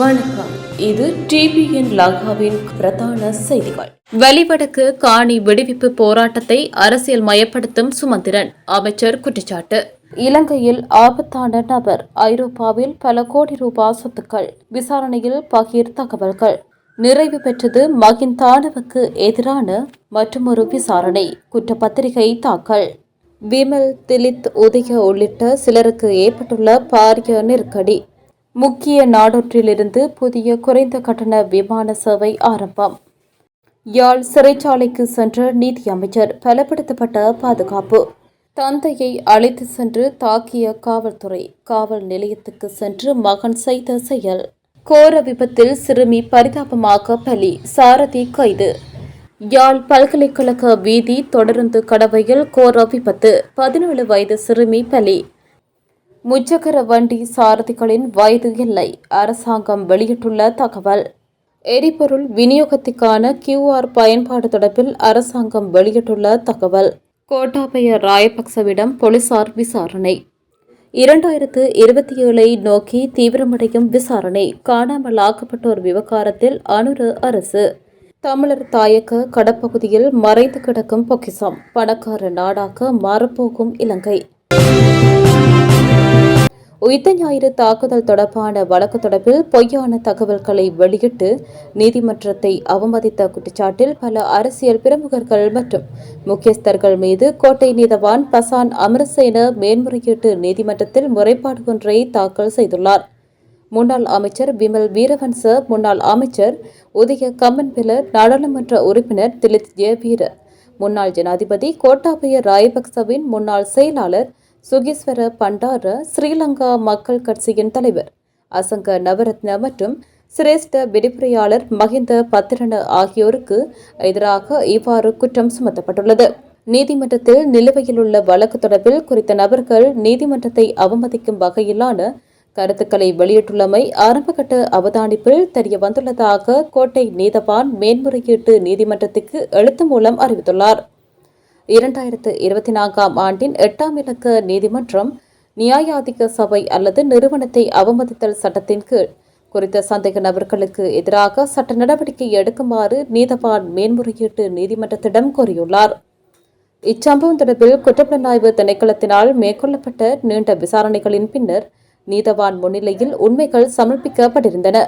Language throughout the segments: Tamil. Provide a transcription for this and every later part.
வணக்கம். இது டிபிஎன் லங்காவின் பிரதான செய்திகள். வெளிவடக்கு காணி விடுவிப்பு போராட்டத்தை அரசியல் மயப்படுத்தும் சுமந்திரன், அமைச்சர் குற்றச்சாட்டு. இலங்கையில் ஆபத்தான நபர், ஐரோப்பாவில் பல கோடி ரூபாய் சொத்துக்கள், விசாரணையில் பகீர் தகவல்கள். நிறைவு பெற்றது மகிந்தானவுக்கு எதிரான மற்றொரு விசாரணை, குற்றப்பத்திரிகை தாக்கல். விமல், திலித், உதய உள்ளிட்ட சிலருக்கு ஏற்பட்டுள்ள பாரிய நெருக்கடி. முக்கிய நாடொன்றிலிருந்து புதிய குறைந்த கட்டண விமான சேவை ஆரம்பம். யாழ் சிறைச்சாலைக்கு சென்ற நீதி அமைச்சர், பலப்படுத்தப்பட்ட பாதுகாப்பு. தந்தையை அழைத்து சென்று தாக்கிய காவல்துறை, காவல் நிலையத்துக்கு சென்று மகன் செய்த செயல். கோர விபத்தில் சிறுமி பரிதாபமாக பலி, சாரதி கைது. யாழ் பல்கலைக்கழக வீதி தொடருந்து கடவையில் கோர விபத்து, 17 வயது சிறுமி பலி. முச்சக்கர வண்டி சாரதிகளின் வயது எல்லை, அரசாங்கம் வெளியிட்டுள்ள தகவல். எரிபொருள் விநியோகத்திற்கான QR பயன்பாடு தொடர்பில் அரசாங்கம் வெளியிட்டுள்ள தகவல். கோட்டாபய ராயபக்சவிடம் போலீசார் விசாரணை. 2027 நோக்கி தீவிரமடையும் விசாரணை. காணாமல் ஆக்கப்பட்டோர் விவகாரத்தில் அனுர அரசு. தமிழர் தாயக கடப்பகுதியில் மறைந்து கிடக்கும் பொக்கிஷம், பணக்கார நாடாக மாறப்போகும் இலங்கை. உயிர்த்த ஞாயிறு தாக்குதல் தொடர்பான வழக்கு தொடர்பில் பொய்யான தகவல்களை வெளியிட்டு நீதிமன்றத்தை அவமதித்த குற்றச்சாட்டில் பல அரசியல் பிரமுகர்கள் மற்றும் முக்கியஸ்தர்கள் மீது கோட்டை நீதவான் பசான் அமரசேன மேன்முறையீட்டு நீதிமன்றத்தில் முறைப்பாடு ஒன்றை தாக்கல் செய்துள்ளார். முன்னாள் அமைச்சர் விமல் வீரவன்ச, முன்னாள் அமைச்சர் உதய கம்மன்பில, நாடாளுமன்ற உறுப்பினர் திலித் ஜெயவீர, முன்னாள் ஜனாதிபதி கோட்டாபய ராயபக்சவின் முன்னாள் செயலாளர் சுகீஸ்வர பண்டார, ஸ்ரீலங்கா மக்கள் கட்சியின் தலைவர் அசங்க நவரத்ன மற்றும் சிரேஷ்ட விரிவுரையாளர் மஹிந்த பத்திரன ஆகியோருக்கு எதிராக இவ்வாறு குற்றம் சுமத்தப்பட்டுள்ளது. நீதிமன்றத்தில் நிலுவையில் உள்ள வழக்கு தொடர்பில் குறித்த நபர்கள் நீதிமன்றத்தை அவமதிக்கும் வகையிலான கருத்துக்களை வெளியிட்டுள்ளமை ஆரம்பகட்ட அவதானிப்பில் தெரிய வந்துள்ளதாக கோட்டை நீதவான் மேன்முறையீட்டு நீதிமன்றத்துக்கு எழுத்து மூலம் அறிவித்துள்ளார். 2024 ஆண்டின் 8ஆம் இலக்க நீதிமன்றம் நியாயாதிக்க சபை அல்லது நிறுவனத்தை அவமதித்தல் சட்டத்தின் கீழ் குறித்த சந்தேக நபர்களுக்கு எதிராக சட்ட நடவடிக்கை எடுக்குமாறு நீதவான் மேன்முறையீட்டு நீதிமன்றத்திடம் கோரியுள்ளார். இச்சம்பவம் தொடர்பில் குற்றப்புலனாய்வு திணைக்களத்தினால் மேற்கொள்ளப்பட்ட நீண்ட விசாரணைகளின் பின்னர் நீதவான் முன்னிலையில் உண்மைகள் சமர்ப்பிக்கப்பட்டிருந்தன.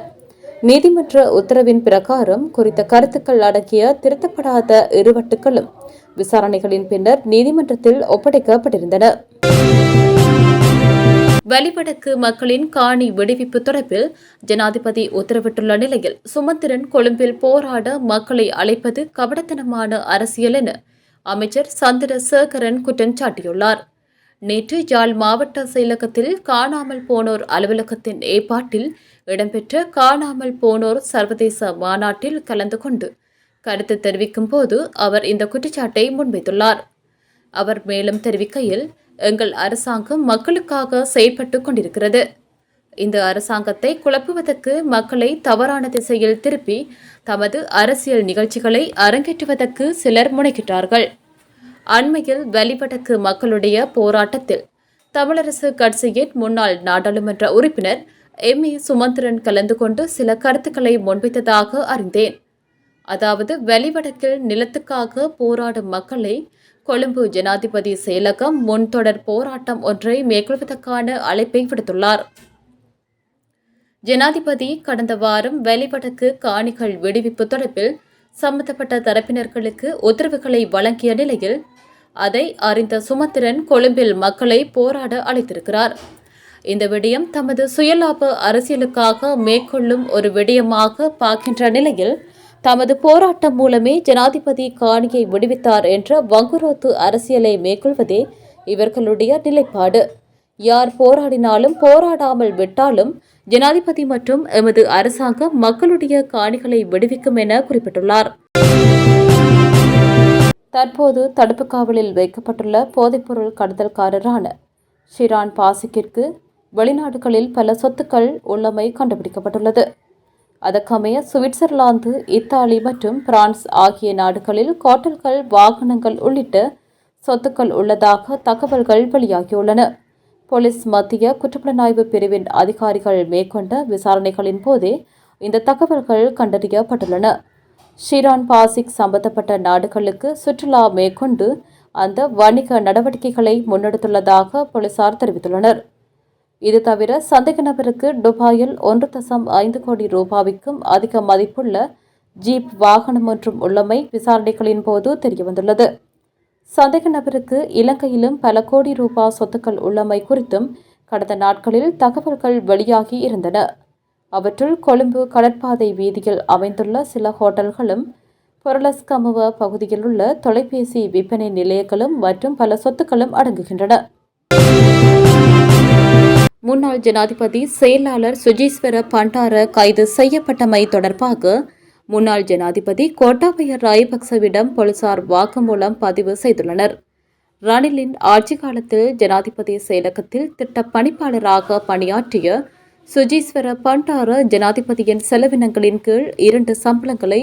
நீதிமன்ற உத்தரவின் பிரகாரம் குறித்த கருத்துக்கள் அடங்கிய திருத்தப்படாத இருவட்டுகளும் விசாரணைகளின் பின்னர் நீதிமன்றத்தில் ஒப்படைக்கப்பட்டிருந்தன. வெளிவடக்கு மக்களின் காணி விடுவிப்பு தொடர்பில் ஜனாதிபதி உத்தரவிட்டுள்ள நிலையில் சுமந்திரன் கொழும்பில் போராட மக்களை அழைப்பது கபடத்தனமான அரசியல் என அமைச்சர் சந்திரசேகரன் குற்றம் சாட்டியுள்ளார். நேற்று யாழ் மாவட்ட செயலகத்தில் காணாமல் போனோர் அலுவலகத்தின் ஏற்பாட்டில் இடம்பெற்ற காணாமல் போனோர் சர்வதேச மாநாட்டில் கலந்து கொண்டு கருத்து தெரிவிக்கும் போது அவர் இந்த குற்றச்சாட்டை முன்வைத்துள்ளார். அவர் மேலும் தெரிவிக்கையில், எங்கள் அரசாங்கம் மக்களுக்காக செயற்பட்டுக் கொண்டிருக்கிறது. இந்த அரசாங்கத்தை குழப்புவதற்கு, மக்களை தவறான திசையில் திருப்பி தமது அரசியல் நிகழ்ச்சிகளை அரங்கேற்றுவதற்கு சிலர் முனைகின்றார்கள். அண்மையில் வெளிவடக்கு மக்களுடைய போராட்டத்தில் தமிழரசு கட்சியின் முன்னாள் நாடாளுமன்ற உறுப்பினர் எம். சுமந்திரன் கலந்து கொண்டு சில கருத்துக்களை முன்வைத்ததாக அறிந்தேன். அதாவது, வெளிவடக்கில் நிலத்துக்காக போராடும் மக்களை கொழும்பு ஜனாதிபதி செயலகம் முன்தொடர் போராட்டம் ஒன்றை மேற்கொள்வதற்கான அழைப்பை விடுத்துள்ளார். ஜனாதிபதி கடந்த வாரம் வெளிவடக்கு காணிகள் விடுவிப்பு தொடர்பில் சம்பந்தப்பட்ட தரப்பினர்களுக்கு உத்தரவுகளை வழங்கிய நிலையில் அதை அறிந்த சுமந்திரன் கொழும்பில் மக்களை போராட அழைத்திருக்கிறார். இந்த விடயம் தமது சுயலாப அரசியலுக்காக மேற்கொள்ளும் ஒரு விடயமாக பார்க்கின்ற நிலையில் தமது போராட்டம் மூலமே ஜனாதிபதி காணியை விடுவித்தார் என்ற வங்குரோத்து அரசியலை மேற்கொள்வதே இவர்களுடைய நிலைப்பாடு. யார் போராடினாலும் போராடாமல் விட்டாலும் ஜனாதிபதி மற்றும் எமது அரசாங்கம் மக்களுடைய காணிகளை விடுவிக்கும் என குறிப்பிட்டுள்ளார். தற்போது தடுப்பு காவலில் வைக்கப்பட்டுள்ள போதைப்பொருள் கடத்தல்காரரான ஷிரான் பாசிக்கிற்கு வெளிநாடுகளில் பல சொத்துக்கள் உள்ளமை கண்டுபிடிக்கப்பட்டுள்ளது. அதற்கமைய சுவிட்சர்லாந்து, இத்தாலி மற்றும் பிரான்ஸ் ஆகிய நாடுகளில் ஹோட்டல்கள், வாகனங்கள் உள்ளிட்ட சொத்துக்கள் உள்ளதாக தகவல்கள் வெளியாகியுள்ளன. போலீஸ் மத்திய குற்றப்புலனாய்வு பிரிவின் அதிகாரிகள் மேற்கொண்ட விசாரணைகளின் போதே இந்த தகவல்கள் கண்டறியப்பட்டுள்ளன. ஷிரான் பாசிக் சம்பந்தப்பட்ட நாடுகளுக்கு சுற்றுலா மேற்கொண்டு அந்த வணிக நடவடிக்கைகளை முன்னெடுத்துள்ளதாக போலீசார் தெரிவித்துள்ளனர். இது தவிர சந்தேக நபருக்கு துபாயில் 1.5 கோடி ரூபாய்க்கும் அதிக மதிப்புள்ள ஜீப் வாகனம் ஒன்றும் உள்ளமை விசாரணைகளின் போது தெரியவந்துள்ளது. சந்தேக நபருக்கு இலங்கையிலும் பல கோடி ரூபாய் சொத்துக்கள் உள்ளமை குறித்தும் கடந்த நாட்களில் தகவல்கள் வெளியாகி இருந்தன. அவற்றுள் கொழும்பு கடற்பாதை வீதியில் அமைந்துள்ள சில ஹோட்டல்களும் பொருளஸ்கமுவ பகுதியில் உள்ள தொலைபேசி விற்பனை நிலையங்களும் மற்றும் பல சொத்துக்களும் அடங்குகின்றன. முன்னாள் ஜனாதிபதி செயலாளர் சுஜீஸ்வர பண்டார கைது செய்யப்பட்டமை தொடர்பாக முன்னாள் ஜனாதிபதி கோட்டாபய ராஜபக்சவிடம் போலீசார் வாக்குமூலம் பதிவு செய்துள்ளனர். ரணிலின் ஆட்சி காலத்தில் ஜனாதிபதி செயலகத்தில் திட்ட பணிப்பாளராக பணியாற்றிய சுஜீஸ்வர பண்டார ஜனாதிபதியின் செலவினங்களின் கீழ் 2 சம்பளங்களை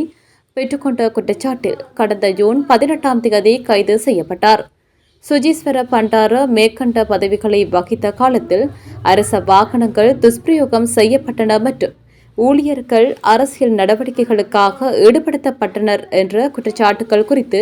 பெற்றுக்கொண்ட குற்றச்சாட்டில் கடந்த ஜூன் 18 கைது செய்யப்பட்டார். சுஜீஸ்வர பண்டார மேற்கண்ட பதவிகளை வகித்த காலத்தில் அரச வாகனங்கள் துஷ்பிரயோகம் செய்யப்பட்டன மற்றும் ஊழியர்கள் அரசியல் நடவடிக்கைகளுக்காக ஈடுபடுத்தப்பட்டனர் என்ற குற்றச்சாட்டுகள் குறித்து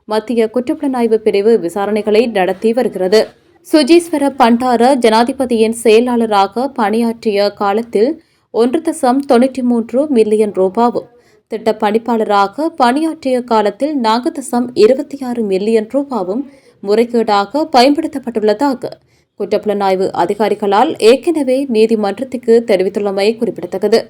மத்திய குற்றப்புலனாய்வு பிரிவு விசாரணைகளை நடத்தி வருகிறது. சுஜீஸ்வர பண்டார ஜனாதிபதியின் செயலாளராக பணியாற்றிய காலத்தில் 1.93 மில்லியன் ரூபாவும் திட்ட பணிப்பாளராக பணியாற்றிய காலத்தில் 4.26 மில்லியன் ரூபாவும் முறைகேடாக பயன்படுத்தப்பட்டுள்ளதாக குற்றப்புலனாய்வு அதிகாரிகளால் ஏற்கனவே நீதிமன்றத்துக்கு தெரிவித்துள்ளமை குறிப்பிடத்தக்கது.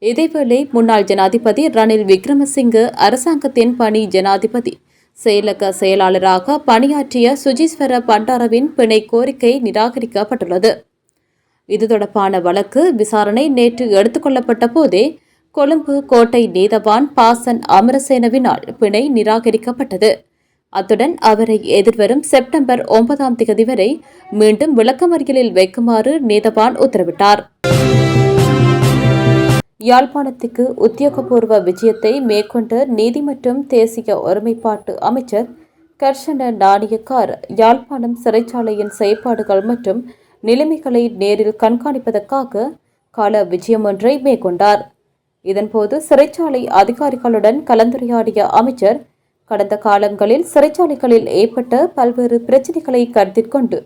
இதேவேளை முன்னாள் ஜனாதிபதி ரணில் விக்ரமசிங்கே அரசாங்கத்தின் பணி ஜனாதிபதி செயலக செயலாளராக பணியாற்றிய சுஜீஸ்வர பண்டாரவின் பிணை கோரிக்கை நிராகரிக்கப்பட்டுள்ளது. இது தொடர்பான வழக்கு விசாரணை நேற்று எடுத்துக் கொள்ளப்பட்ட போதே கொழும்பு கோட்டை நீதவான் பாசன் அமரசேனவினால் பிணை நிராகரிக்கப்பட்டது. அத்துடன் அவரை எதிர்வரும் செப்டம்பர் 9 வரை மீண்டும் விளக்கமறியலில் வைக்குமாறு நீதவான் உத்தரவிட்டார். யாழ்ப்பாணத்துக்கு உத்தியோகபூர்வ விஜயத்தை மேற்கொண்ட நீதி மற்றும் தேசிய ஒருமைப்பாட்டு அமைச்சர் கர்ஷன நாணயக்கார் யாழ்ப்பாணம் சிறைச்சாலையின் செயற்பாடுகள் மற்றும் நிலைமைகளை நேரில் கண்காணிப்பதற்காக கால விஜயம் ஒன்றை மேற்கொண்டார். இதன்போது சிறைச்சாலை அதிகாரிகளுடன் கலந்துரையாடிய அமைச்சர் கடந்த காலங்களில் சிறைச்சாலைகளில் ஏற்பட்ட பல்வேறு பிரச்சினைகளை கருத்தில் கொண்டு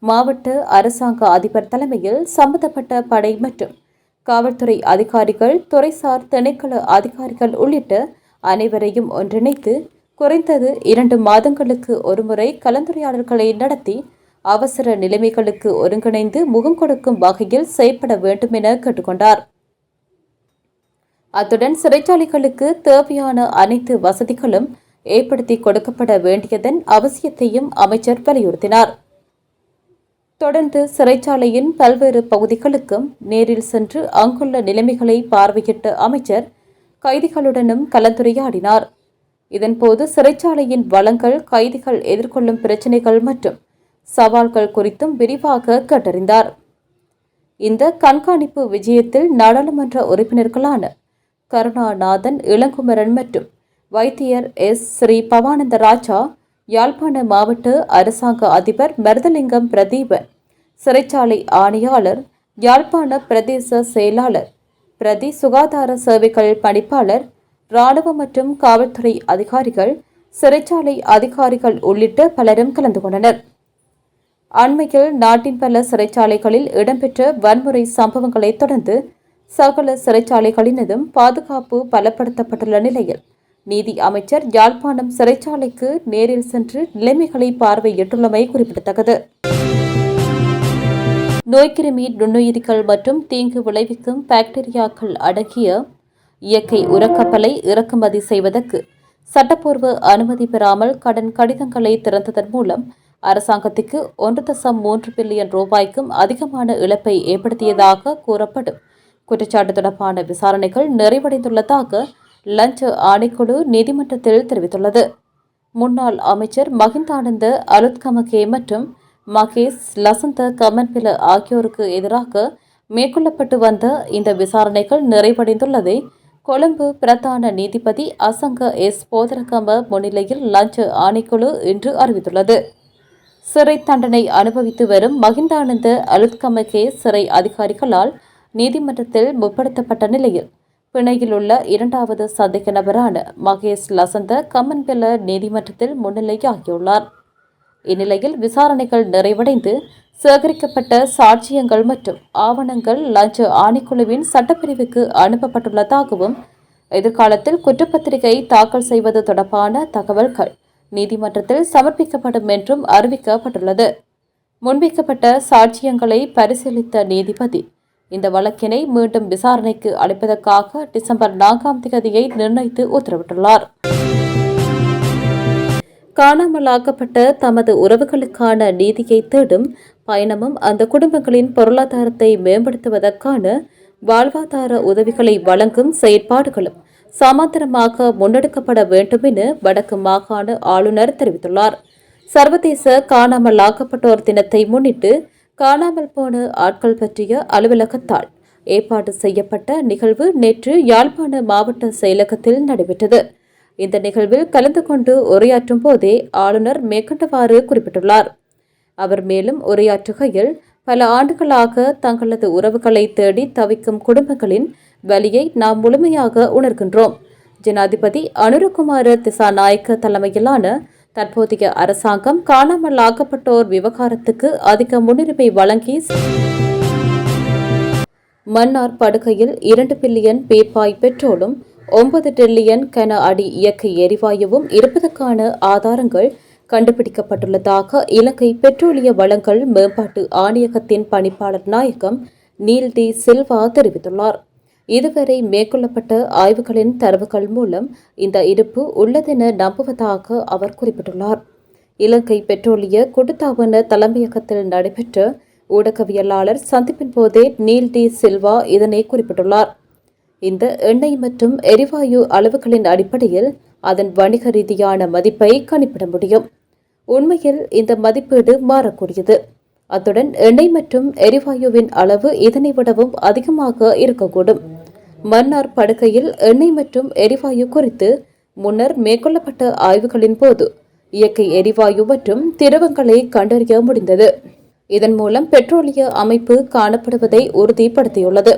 மாவட்ட அரசாங்க அதிபர் தலைமையில் சம்பந்தப்பட்ட படை மற்றும் காவல்துறை அதிகாரிகள், துறைசார் திணைக்கள அதிகாரிகள் உள்ளிட்ட அனைவரையும் ஒன்றிணைத்து குறைந்தது 2 மாதங்களுக்கு ஒருமுறை கலந்துரையாடல்களை நடத்தி அவசர நிலைமைகளுக்கு ஒருங்கிணைந்து முகம் கொடுக்கும் வகையில் செயற்பட வேண்டும் என கேட்டுக்கொண்டார். அத்துடன் சிறைச்சாலைகளுக்கு தேவையான அனைத்து வசதிகளும் ஏற்படுத்தி கொடுக்கப்பட வேண்டியதன் அவசியத்தையும் அமைச்சர் வலியுறுத்தினார். தொடர்ந்து சிறைச்சாலையின் பல்வேறு பகுதிகளுக்கும் நேரில் சென்று அங்குள்ள நிலைமைகளை பார்வையிட்ட அமைச்சர் கைதிகளுடனும் கலந்துரையாடினார். இதன்போது சிறைச்சாலையின் வளங்கள், கைதிகள் எதிர்கொள்ளும் பிரச்சினைகள் மற்றும் சவால்கள் குறித்தும் விரிவாக கேட்டறிந்தார். இந்த கண்காணிப்பு விஜயத்தில் நாடாளுமன்ற உறுப்பினர்களான கருணாநாதன், இளங்குமரன் மற்றும் வைத்தியர் ஸ்ரீ பவானந்த ராஜா, யாழ்ப்பாண மாவட்ட அரசாங்க அதிபர் மருதலிங்கம் பிரதீபன், சிறைச்சாலை ஆணையாளர், யாழ்ப்பாண பிரதேச செயலாளர், பிரதி சுகாதார சேவைகள் பணிப்பாளர், இராணுவ மற்றும் காவல்துறை அதிகாரிகள், சிறைச்சாலை அதிகாரிகள் உள்ளிட்ட பலரும் கலந்து கொண்டனர். அண்மையில் நாட்டின் பல சிறைச்சாலைகளில் இடம்பெற்ற வன்முறை சம்பவங்களை தொடர்ந்து சகல சிறைச்சாலைகளினதும் பாதுகாப்பு பலப்படுத்தப்பட்டுள்ள நிலையில் நீதி அமைச்சர் யாழ்ப்பாணம் சிறைச்சாலைக்கு நேரில் சென்று நிலைமைகளை பார்வையிட்டுள்ளமை குறிப்பிடத்தக்கது. நோய்க்கிருமி, நுண்ணுயிரிகள் மற்றும் தீங்கு விளைவிக்கும் பாக்டீரியாக்கள் அடங்கிய இயற்கை உரக்கப்பலை இறக்குமதி செய்வதற்கு சட்டப்பூர்வ அனுமதி பெறாமல் கடன் கடிதங்களை திறந்ததன் மூலம் அரசாங்கத்துக்கு 1.3 பில்லியன் ரூபாய்க்கும் அதிகமான இழப்பை ஏற்படுத்தியதாக கூறப்படும் குற்றச்சாட்டு தொடர்பான விசாரணைகள் நிறைவடைந்துள்ளதாக லஞ்ச ஆணைக்குழு நீதிமன்றத்தில் தெரிவித்துள்ளது. முன்னாள் அமைச்சர் மஹிந்தானந்த அலுத்கமகே மற்றும் மகேஷ் லசந்த கமன்பில ஆகியோருக்கு எதிராக மேற்கொள்ளப்பட்டு வந்த இந்த விசாரணைகள் நிறைவடைந்துள்ளதை கொழும்பு பிரதான நீதிபதி அசங்க போதரகம முன்னிலையில் லஞ்ச ஆணைக்குழு இன்று அறிவித்துள்ளது. சிறை தண்டனை அனுபவித்து வரும் மகிந்தானந்த அலுத்கமகே சிறை அதிகாரிகளால் நீதிமன்றத்தில் முற்படுத்தப்பட்ட நிலையில் பிணையில் உள்ள இரண்டாவது சந்தேக நபரான மகேஷ் லசந்த கம்மன்வெல நீதிமன்றத்தில் முன்னிலையாகியுள்ளார். இந்நிலையில் விசாரணைகள் நிறைவடைந்து சேகரிக்கப்பட்ட சாட்சியங்கள் மற்றும் ஆவணங்கள் லஞ்ச ஆணைக்குழுவின் சட்டப்பிரிவுக்கு அனுப்பப்பட்டுள்ளதாகவும் எதிர்காலத்தில் குற்றப்பத்திரிகை தாக்கல் செய்வது தொடர்பான தகவல்கள் நீதிமன்றத்தில் சமர்ப்பிக்கப்படும் என்றும் அறிவிக்கப்பட்டுள்ளது. முன்வைக்கப்பட்ட சாட்சியங்களை பரிசீலித்த நீதிபதி இந்த வழக்கினை மீண்டும் விசாரணைக்கு அளிப்பதற்காக டிசம்பர் 4ஆம் தேதியை நிர்ணயித்து உத்தரவிட்டுள்ளார். காணாமலாக்கப்பட்ட தமது உறவுகளுக்கான நீதியை தேடும் பயணமும் அந்த குடும்பங்களின் பொருளாதாரத்தை மேம்படுத்துவதற்கான வாழ்வாதார உதவிகளை வழங்கும் செயற்பாடுகளும் சமாந்தரமாக முன்னெடுக்கப்பட வேண்டும் என வடக்கு மாகாண ஆளுநர் தெரிவித்துள்ளார். சர்வதேச காணாமலாக்கப்பட்டோர் தினத்தை முன்னிட்டு காணாமல் போன ஆட்கள் பற்றிய அலுவலகத்தால் ஏற்பாடு செய்யப்பட்ட நிகழ்வு நேற்று யாழ்ப்பாண மாவட்ட செயலகத்தில் நடைபெற்றது. இந்த நிகழ்வில் கலந்து கொண்டு உரையாற்றும் போதே ஆளுநர் மேற்கண்டவாறு குறிப்பிட்டுள்ளார். அவர் மேலும் உரையாற்றுகையில், பல ஆண்டுகளாக தங்களது உறவுகளை தேடி தவிக்கும் குடும்பங்களின் வலியை நாம் முழுமையாக உணர்கின்றோம். ஜனாதிபதி அனுரகுமார திசாநாயக்க தலைமையிலான தற்போதைய அரசாங்கம் காணாமல் ஆக்கப்பட்டோர் விவகாரத்துக்கு அதிக முன்னுரிமை வழங்கி மன்னார் படுகையில் 2 பில்லியன் பீப்பாய் பெட்ரோலும் 9 டிரில்லியன் கன அடி இயற்கை எரிவாயுவும் இருப்பதற்கான ஆதாரங்கள் கண்டுபிடிக்கப்பட்டுள்ளதாக இலங்கை பெட்ரோலிய வளங்கள் மேம்பாட்டு ஆணையகத்தின் பணிப்பாளர் நாயகம் நீல் டி சில்வா தெரிவித்துள்ளார். இதுவரை மேற்கொள்ளப்பட்ட ஆய்வுகளின் தரவுகள் மூலம் இந்த இருப்பு உள்ளதென நம்புவதாக அவர் குறிப்பிட்டுள்ளார். இலங்கை பெட்ரோலிய கூட்டுத்தாபன தலைமையகத்தில் நடைபெற்ற ஊடகவியலாளர் சந்திப்பின் போதே நீல் டி சில்வா இதனை குறிப்பிட்டுள்ளார். இந்த எண்ணெய் மற்றும் எரிவாயு அளவுகளின் அடிப்படையில் அதன் வணிக ரீதியான மதிப்பை கணிப்பிட முடியும். உண்மையில் இந்த மதிப்பீடு மாறக்கூடியது. அத்துடன் எண்ணெய் மற்றும் எரிவாயுவின் அளவு இதனை விடவும் அதிகமாக இருக்கக்கூடும். மன்னார் படுகையில் எண்ணெய் மற்றும் எரிவாயு குறித்து முன்னர் மேற்கொள்ளப்பட்ட ஆய்வுகளின் போது இயற்கை எரிவாயு மற்றும் திரவங்களை கண்டறிய முடிந்தது. இதன் மூலம் பெட்ரோலிய அமைப்பு காணப்படுவதை உறுதிப்படுத்தியுள்ளது.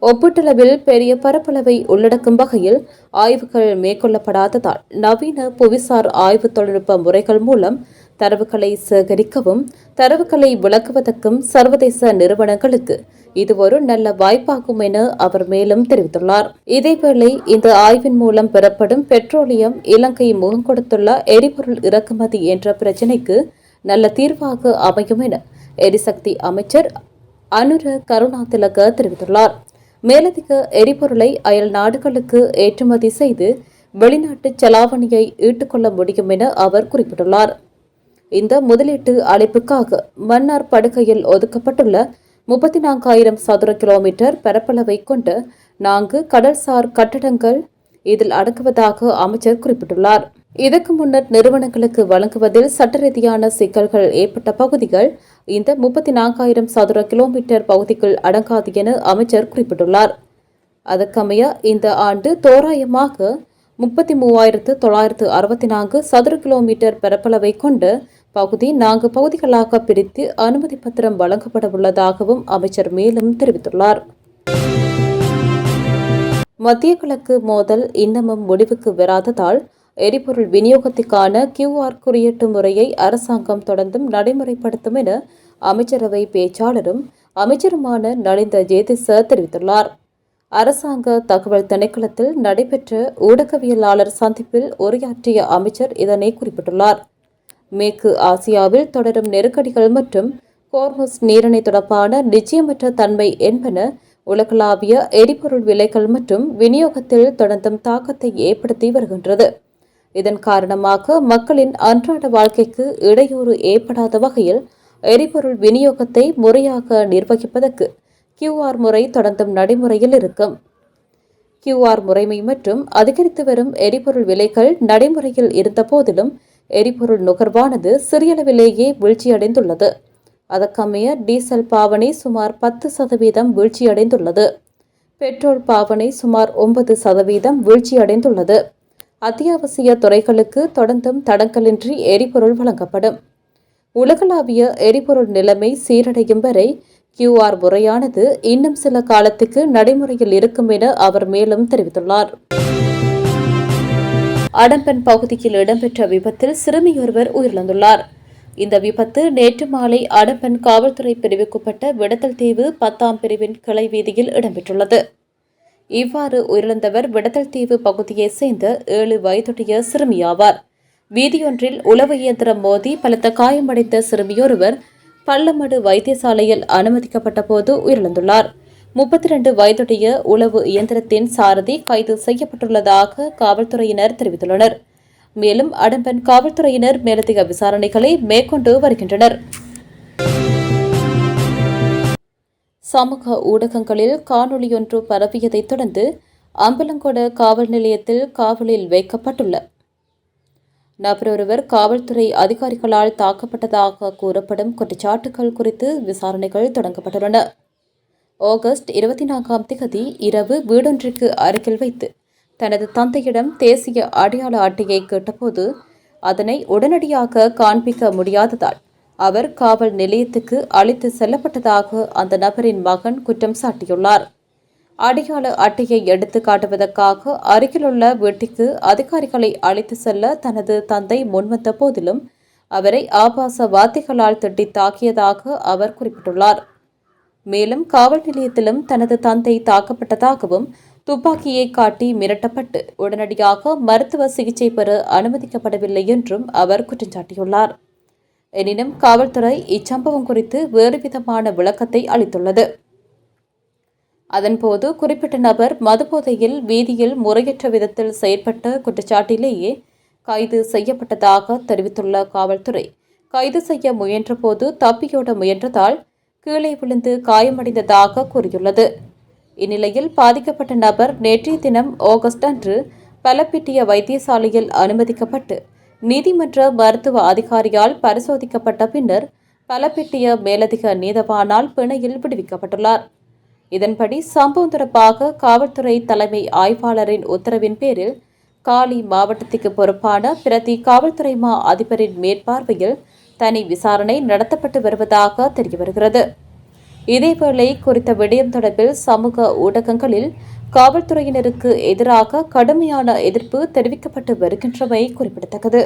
ஒப்பீட்டளவில் பெரிய பரப்பளவை உள்ளடக்கும் வகையில் ஆய்வுகள் மேற்கொள்ளப்படாததால் நவீன புவிசார் ஆய்வு தொழில்நுட்ப முறைகள் மூலம் தரவுகளை சேகரிக்கவும் தரவுகளை விளக்குவதற்கும் சர்வதேச நிறுவனங்களுக்கு இது ஒரு நல்ல வாய்ப்பாகும் என அவர் மேலும் தெரிவித்துள்ளார். இதேவேளை இந்த ஆய்வின் மூலம் பெறப்படும் பெட்ரோலியம் இலங்கை முகம் கொடுத்துள்ள எரிபொருள் இறக்குமதி என்ற பிரச்சினைக்கு நல்ல தீர்வாக அமையும் என எரிசக்தி அமைச்சர் அனுர கருணாதிலக தெரிவித்துள்ளார். மேலதிக எரிபொருளை அயல் நாடுகளுக்கு ஏற்றுமதி செய்து வெளிநாட்டு செலாவணியை ஈட்டுக்கொள்ள முடியும் என அவர் குறிப்பிட்டுள்ளார். இந்த முதலீட்டு அழைப்புக்காக மன்னார் படுகையில் ஒதுக்கப்பட்டுள்ள 34,000 சதுர கிலோமீட்டர் பரப்பளவை கொண்ட 4 கடல்சார் கட்டடங்கள் இதில் அடங்குவதாக அமைச்சர் குறிப்பிட்டுள்ளார். இதற்கு முன்னர் நிறுவனங்களுக்கு வழங்குவதில் சட்ட ரீதியான சிக்கல்கள் ஏற்பட்ட பகுதிகள் இந்த 34,000 சதுர கிலோமீட்டர் பகுதிக்குள் அடங்காது என அமைச்சர் குறிப்பிட்டுள்ளார். அதற்கமைய இந்த ஆண்டு தோராயமாக 33,964 சதுர கிலோமீட்டர் பரப்பளவை கொண்ட பகுதி 4 பகுதிகளாக பிரித்து அனுமதி பத்திரம் வழங்கப்பட உள்ளதாகவும் அமைச்சர் மேலும் தெரிவித்துள்ளார். மத்திய கிழக்கு மோதல் இன்னமும் முடிவுக்கு வராததால் எரிபொருள் விநியோகத்திற்கான QR குறியீட்டு முறையை அரசாங்கம் தொடர்ந்தும் நடைமுறைப்படுத்தும் என அமைச்சரவை பேச்சாளரும் அமைச்சருமான நலிந்த ஜேதிச தெரிவித்துள்ளார். அரசாங்க தகவல் திணைக்களத்தில் நடைபெற்ற ஊடகவியலாளர் சந்திப்பில் உரையாற்றிய அமைச்சர் இதனை குறிப்பிட்டுள்ளார். மேற்கு ஆசியாவில் தொடரும் நெருக்கடிகள் மற்றும் ஹோர்முஸ் நீரிணை தொடர்பான நிச்சயமற்ற தன்மை என்பன உலகளாவிய எரிபொருள் விலைகள் மற்றும் விநியோகத்தில் தொடர்ந்தும் தாக்கத்தை ஏற்படுத்தி வருகின்றது. இதன் காரணமாக மக்களின் அன்றாட வாழ்க்கைக்கு இடையூறு ஏற்படாத வகையில் எரிபொருள் விநியோகத்தை முறையாக நிர்வகிப்பதற்கு QR முறை தொடர்ந்தும் நடைமுறையில் இருக்கும். QR முறைமை மற்றும் அதிகரித்து வரும் எரிபொருள் விலைகள் நடைமுறையில் இருந்த போதிலும் எரிபொருள் நுகர்வானது சிறியளவிலேயே வீழ்ச்சியடைந்துள்ளது. அதற்கமைய டீசல் பாவனை சுமார் 10% வீழ்ச்சியடைந்துள்ளது. பெட்ரோல் பாவனை சுமார் 9% வீழ்ச்சியடைந்துள்ளது. அத்தியாவசிய துறைகளுக்கு தொடர்ந்தும் தடங்கலின்றி எரிபொருள் வழங்கப்படும். உலகளாவிய எரிபொருள் நிலைமை சீரடையும் வரை QR முறையானது இன்னும் சில காலத்துக்கு நடைமுறையில் இருக்கும் என அவர் மேலும் தெரிவித்துள்ளார். அடம்பன் பகுதியில் இடம்பெற்ற விபத்தில் சிறுமியொருவர் உயிரிழந்துள்ளார். இந்த விபத்து நேற்று மாலை அடம்பன் காவல்துறை பிரிவுக்குட்பட்ட விடத்தல் தீவு 10ஆம் பிரிவின் கிளை வீதியில் இடம்பெற்றுள்ளது. இவ்வாறு உயிரிழந்தவர் விடத்தல் தீவு பகுதியைச் சேர்ந்த 7 வயதுடைய சிறுமியாவார். வீதியொன்றில் உளவு இயந்திரம் மோதி பலத்த காயமடைந்த சிறுமியொருவர் பள்ளமடு வைத்தியசாலையில் அனுமதிக்கப்பட்ட போது உயிரிழந்துள்ளார். 32 வயதுடைய உளவு இயந்திரத்தின் சாரதி கைது செய்யப்பட்டுள்ளதாக காவல்துறையினர் தெரிவித்துள்ளனர். மேலும் அடம்பன் காவல்துறையினர் மேலதிக விசாரணைகளை மேற்கொண்டு வருகின்றனர். சமூக ஊடகங்களில் காணொலியொன்று பரவியதைத் தொடர்ந்து அம்பலங்கொட காவல் நிலையத்தில் காவலில் வைக்கப்பட்டுள்ள நபரொருவர் காவல்துறை அதிகாரிகளால் தாக்கப்பட்டதாக கூறப்படும் குற்றச்சாட்டுகள் குறித்து விசாரணைகள் தொடங்கப்பட்டுள்ளன. ஆகஸ்ட் 24ஆம் தேதி இரவு வீடொன்றிற்கு அருகில் வைத்து தனது தந்தையிடம் தேசிய அடையாள அட்டையை கேட்டபோது அதனை உடனடியாக காண்பிக்க முடியாததால் அவர் காவல் நிலையத்துக்கு அழைத்து செல்லப்பட்டதாக அந்த நபரின் மகன் குற்றம் சாட்டியுள்ளார். அடையாள அட்டையை எடுத்து காட்டுவதற்காக அருகிலுள்ள வீட்டுக்கு அதிகாரிகளை அழைத்து செல்ல தனது தந்தை முன்வந்த போதிலும் அவரை ஆபாச வார்த்தைகளால் திட்டி தாக்கியதாக அவர் குறிப்பிட்டுள்ளார். மேலும் காவல் நிலையத்திலும் தனது தந்தை தாக்கப்பட்டதாகவும் துப்பாக்கியை காட்டி மிரட்டப்பட்டு உடனடியாக மருத்துவ சிகிச்சை பெற அனுமதிக்கப்படவில்லை என்றும் அவர் குற்றம் சாட்டியுள்ளார். எனினும் காவல்துறை இச்சம்பவம் குறித்து வேறுவிதமான விளக்கத்தை அளித்துள்ளது. அதன்போது குறிப்பிட்ட நபர் மதுபோதையில் வீதியில் முறையற்ற விதத்தில் செயற்பட்ட குற்றச்சாட்டிலேயே கைது செய்யப்பட்டதாக தெரிவித்துள்ள காவல்துறை, கைது செய்ய முயன்றபோது தப்பியோட முயன்றதால் கீழே விழுந்து காயமடைந்ததாக கூறியுள்ளது. இந்நிலையில் பாதிக்கப்பட்ட நபர் நேற்றைய தினம் ஆகஸ்ட் அன்று பலப்பிட்டிய வைத்தியசாலையில் அனுமதிக்கப்பட்டு நீதிமன்ற மருத்துவ அதிகாரியால் பரிசோதிக்கப்பட்ட பின்னர் பலப்பிட்டிய மேலதிக நீதவானால் பிணையில் விடுவிக்கப்பட்டுள்ளார். இதன்படி சம்பவம் தொடர்பாக காவல்துறை தலைமை ஆய்வாளரின் உத்தரவின் பேரில் காலி மாவட்டத்துக்கு பொறுப்பான பிரதி காவல்துறை மா அதிபரின் மேற்பார்வையில் தனி விசாரணை நடத்தப்பட்டு வருவதாக தெரியவருகிறது. இதேவேளை குறித்த விடயம் தொடர்பில் சமூக ஊடகங்களில் காவல்துறையினருக்கு எதிராக கடுமையான எதிர்ப்பு தெரிவிக்கப்பட்டு வருகின்றமை குறிப்பிடத்தக்கது.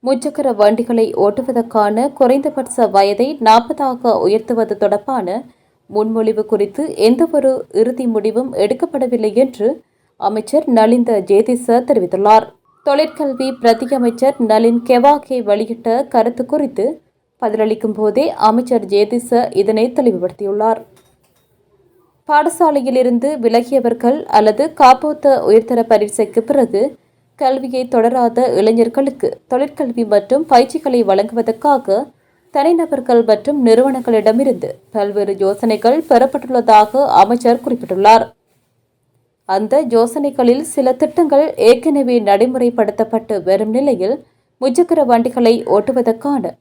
முச்சக்கர வண்டிகளை ஓட்டுவதற்கான குறைந்தபட்ச வயதை 40ஆக உயர்த்துவது தொடர்பான முன்மொழிவு குறித்து எந்தவொரு இறுதி முடிவும் எடுக்கப்படவில்லை என்று அமைச்சர் நலிந்த ஜேதிச தெரிவித்துள்ளார். தொழிற்கல்வி பிரதியமைச்சர் நலின் கெவாகே வெளியிட்ட கருத்து குறித்து பதிலளிக்கும் போதே அமைச்சர் ஜேதிச இதனை தெளிவுபடுத்தியுள்ளார். பாடசாலையிலிருந்து விலகியவர்கள் அல்லது காப்போத்த உயர்தர பரீட்சைக்கு பிறகு கல்வியை தொடராத இளைஞர்களுக்கு தொழிற்கல்வி மற்றும் பயிற்சிகளை வழங்குவதற்காக தனிநபர்கள் மற்றும் நிறுவனங்களிடமிருந்து பல்வேறு யோசனைகள் பெறப்பட்டுள்ளதாக அமைச்சர் குறிப்பிட்டுள்ளார். அந்த யோசனைகளில் சில திட்டங்கள் ஏற்கனவே நடைமுறைப்படுத்தப்பட்டு வரும் நிலையில் முச்சக்கர வண்டிகளை ஓட்டுவதற்கான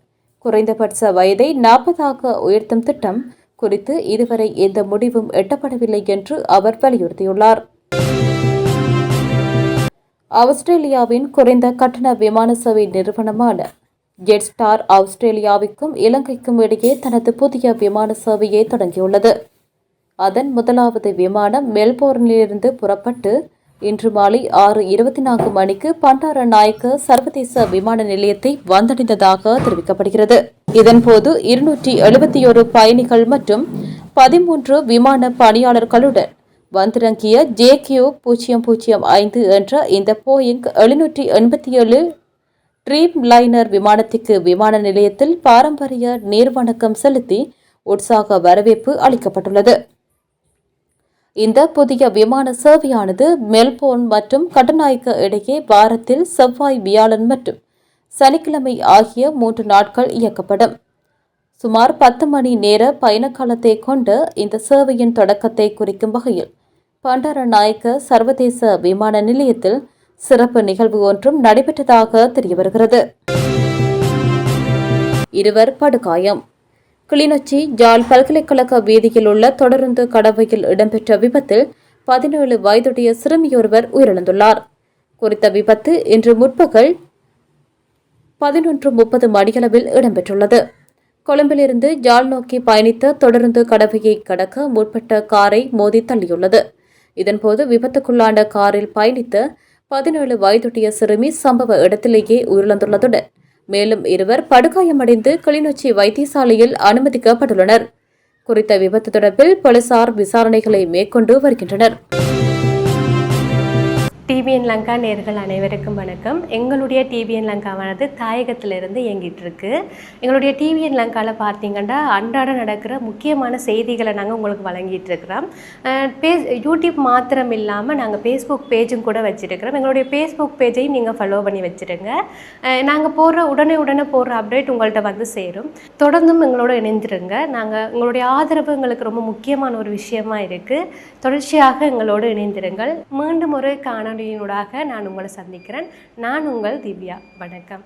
குறைந்தபட்ச வயதை 40ஆக உயர்த்தும் திட்டம் குறித்து இதுவரை எந்த முடிவும் எட்டப்படவில்லை என்று அவர் வலியுறுத்தியுள்ளார். ஆஸ்திரேலியாவின் குறைந்த கட்டண விமான சேவை நிறுவனமான ஜெட்ஸ்டார் ஆஸ்திரேலியாவுக்கும் இலங்கைக்கும் இடையே தனது புதிய விமான சேவையை தொடங்கியுள்ளது. அதன் முதலாவது விமானம் மெல்போர்னிலிருந்து புறப்பட்டு இன்று மாலை 6:24 மணிக்கு பண்டாரநாயக்க சர்வதேச விமான நிலையத்தை வந்தடைந்ததாக தெரிவிக்கப்படுகிறது. இதன்போது 271 பயணிகள் மற்றும் 13 விமான பணியாளர்களுடன் வந்திறங்கிய JQ005 என்ற இந்த போயிங் 787 ட்ரீம் லைனர் விமானத்திற்கு விமான நிலையத்தில் பாரம்பரிய நீர்வணக்கம் செலுத்தி உற்சாக வரவேற்பு அளிக்கப்பட்டுள்ளது. இந்த புதிய விமான சேவையானது மெல்போர்ன் மற்றும் கட்டநாயக்க இடையே வாரத்தில் செவ்வாய், வியாழன் மற்றும் சனிக்கிழமை ஆகிய 3 நாட்கள் இயக்கப்படும். சுமார் 10 மணி நேர பயணக்காலத்தை கொண்ட இந்த சேவையின் தொடக்கத்தை குறிக்கும் வகையில் பண்டாரநாயக்க சர்வதேச விமான நிலையத்தில் சிறப்பு நிகழ்வு ஒன்றும் நடைபெற்றதாக தெரியவருகிறது. 2 படுகாயம். கிளிநொச்சி ஜாழ் பல்கலைக்கழக வீதியில் உள்ள தொடருந்து கடவையில் இடம்பெற்ற விபத்தில் 17 வயதுடைய சிறுமியொருவர் உயிரிழந்துள்ளார். குறித்த விபத்து இன்று முற்பகல் 11:30 மணியளவில் இடம்பெற்றுள்ளது. கொழும்பிலிருந்து யாழ் நோக்கி பயணித்த தொடர்ந்து கடவையை கடக்க முற்பட்ட காரை மோதி தள்ளியுள்ளது. இதன்போது விபத்துக்குள்ளான காரில் பயணித்த 17 வயதுடைய சிறுமி சம்பவ இடத்திலேயே உயிரிழந்துள்ளதுடன் மேலும் 2 படுகாயமடைந்து கிளிநொச்சி வைத்தியசாலையில் அனுமதிக்கப்பட்டுள்ளனர். குறித்த விபத்து தொடர்பில் போலீசார் விசாரணைகளை மேற்கொண்டு வருகின்றனர். டிபிஎன் லங்கா நேர்கள் அனைவருக்கும் வணக்கம். எங்களுடைய டிபிஎன் லங்காவானது தாயகத்திலிருந்து இயங்கிட்டு இருக்கு. எங்களுடைய டிபிஎன் லங்காவில் பார்த்தீங்கன்னா அன்றாட நடக்கிற முக்கியமான செய்திகளை நாங்கள் உங்களுக்கு வழங்கிட்டு இருக்கிறோம். யூடியூப் மாத்திரம் இல்லாமல் நாங்கள் ஃபேஸ்புக் பேஜும் கூட வச்சுருக்கிறோம். எங்களுடைய ஃபேஸ்புக் பேஜையும் நீங்கள் ஃபாலோ பண்ணி வச்சுருங்க. நாங்கள் போடுற உடனே போடுற அப்டேட் உங்கள்கிட்ட வந்து சேரும். தொடர்ந்தும் எங்களோட இணைந்துருங்க. எங்களுடைய ஆதரவு எங்களுக்கு ரொம்ப முக்கியமான ஒரு விஷயமா இருக்குது. தொடர்ச்சியாக எங்களோடு இணைந்திருங்கள். மீண்டும் ஒரு காணொலியினூடாக நான் உங்களை சந்திக்கிறேன். நான் உங்கள் திவ்யா. வணக்கம்.